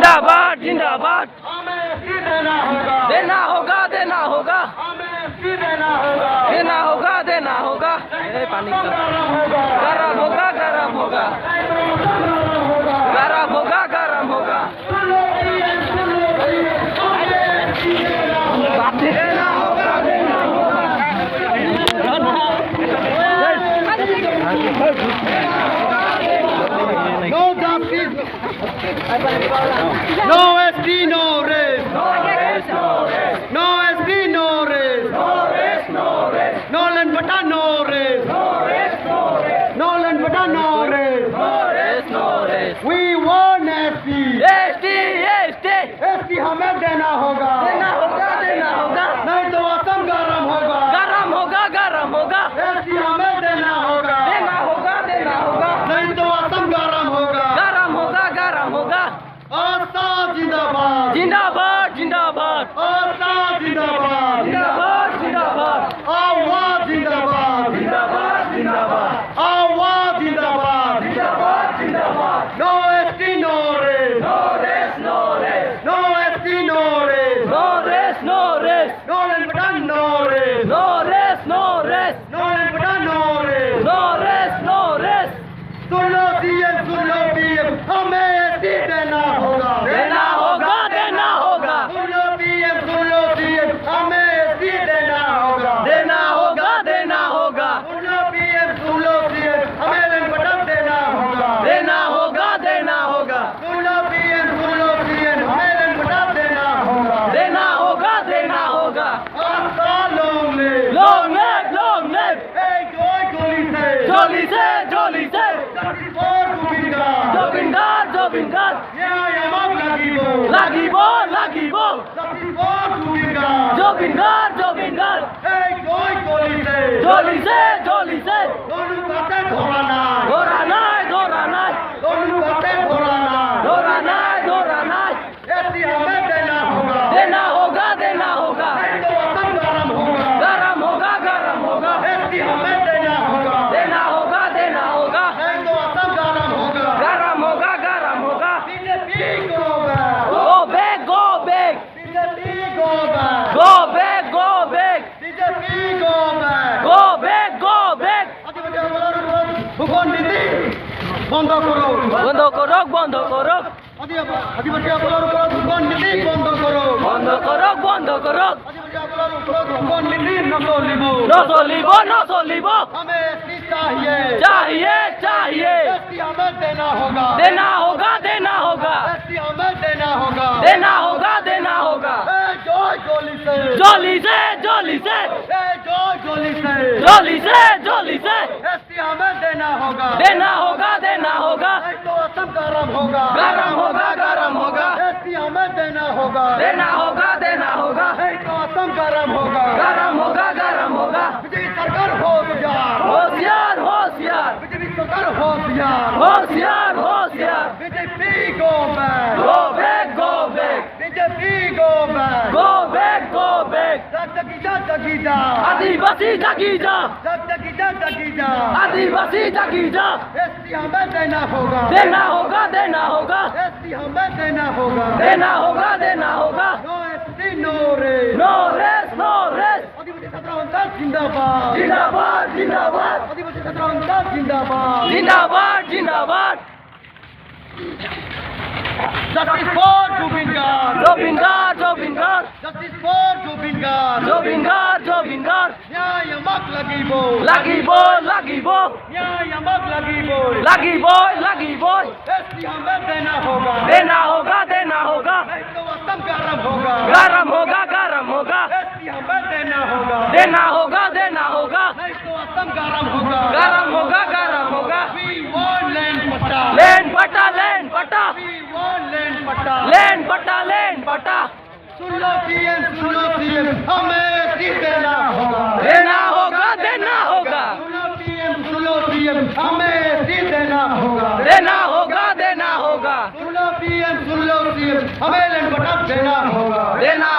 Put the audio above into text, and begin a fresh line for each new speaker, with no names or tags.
जिंदाबाद जिंदाबाद
हमें एसटी देना होगा,
देना होगा देना होगा
हमें एसटी देना होगा,
देना होगा देना होगा। पानी का गरम होगा गरम होगा गरम होगा गरम होगा।
No justice, no ST, no race, no ST, no race, no land bata, no race, no land bata, no race. We want ST, ST हमें देना होगा, नहीं तो असम गरम होगा,
गरम होगा गरम होगा
ST हमें देना होगा, नहीं तो असम गरम होगा।
गरम होगा गरम होगा।
आस्था जिंदाबाद,
जिंदाबाद जिंदाबाद
आस्था जिंदाबाद,
जिंदाबाद जिंदाबाद
आवाज जिंदाबाद,
जिंदाबाद जिंदाबाद
आवाज जिंदाबाद,
जिंदाबाद जिंदाबाद।
No ST no rest,
no rest no rest
no ST no rest,
no rest no rest
no लंबटन no rest,
no rest no rest
no लंबटन no rest.
No rest no rest.
सुन लो पीएम, हमें ST देना होगा,
देना होगा देना होगा
सुन लो पीएम, हमें एसटी देना होगा,
देना होगा देना होगा
सुन लो पीएम, हमें लंबटन देना होगा,
देना होगा देना होगा
सुन लो पीएम, हमें लंबटन देना होगा।
देना होगा देना होगा।
Aastha long live,
long live long live.
जोली से
जोली से
Justice for Govinda,
जोबिंदार जोबिंदार
न्याय अमर लागिबो,
लागिबो लागिबो
Justice for Govinda,
जोबिंदार जोबिंदार
जोली से
जोली से
दोनों बातें घोराना,
धोरा नाय
दोनों बातें घोराना,
धोरा नाय।
एसटी हमें देना होगा,
देना होगा देना होगा
नहीं तो असम गरम होगा,
गरम होगा गरम होगा।
एसटी हमें देना होगा,
देना होगा देना होगा
नहीं तो असम गरम होगा।
गरम होगा गरम होगा।
बीजेपी को back,
go back go back
BJP को back,
go back go back
BJP को back।
Go back go back.
ভূখণ্ড বন্ধ করো,
বন্ধ করো বন্ধ করো
আদিবাসীসকলৰ ওপৰত ভূখণ্ড বন্ধ করো,
বন্ধ করো বন্ধ করো।
আদিবাসীসকলৰ ওপৰত ভূখণ্ড নচলিব।
নচলিব নচলিব।
हमें एसटी चाहिए,
चाहिए चाहिए।
एसटी हमें देना होगा,
देना होगा देना होगा
एसटी हमें देना होगा।
देना होगा देना होगा।
जय जोली से,
जोली से जोली से
जय जोली से,
जोली से जोली से।
एसटी हमें देना होगा,
देना होगा देना होगा।
नहीं तो असम गरम होगा,
गरम होगा गरम होगा।
एसटी हमें देना होगा,
देना होगा देना होगा।
नहीं तो असम गरम होगा।
गरम होगा गरम होगा।
बीजेपी सरकार होशियार,
होशियार होशियार
बीजेपी सरकार होशियार,
होशियार होशियार।
BJP go back,
go back go back
BJP go back,
go back go back.
जगीजा
आदिवासी जागी जा
जगीजा
आदिवासी जागी जा।
एसटी हमें देना होगा,
देना होगा देना होगा।
एसटी हमें देना होगा,
देना होगा देना होगा।
No ST no rest.
No rest no rest.
आदिवासी छात्र अंतर जिंदाबाद,
जिंदाबाद जिंदाबाद
आदिवासी छात्र अंतर जिंदाबाद।
जिंदाबाद जिंदाबाद।
जस्टिस फॉर जुबिनगार,
जोबिंदार जोबिंदार
जस्टिस फॉर जुबिनगार,
जोबिंदार जोबिंदार।
न्यायमक लागिबो,
लागिबो लागिबो
न्यायमक लागिबो।
लागिबो लागिबो।
एसटी हमें देना होगा,
देना होगा देना होगा।
नहीं तो असम गरम होगा,
गरम होगा गरम होगा।
एसटी हमें देना होगा,
देना होगा देना होगा।
नहीं तो असम गरम होगा।
गरम होगा गरम होगा।
We want land पट्टा,
लैंड पट्टा लैंड पट्टा
we want land पट्टा।
लैंड पट्टा लैंड पट्टा।
सुन लो पीएम, हमें एसटी देना होगा,
देना होगा देना होगा।
सुन लो पीएम, हमें एसटी देना होगा,
देना होगा देना होगा।
सुन लो पीएम, हमें लैंड पट्टा देना होगा।
देना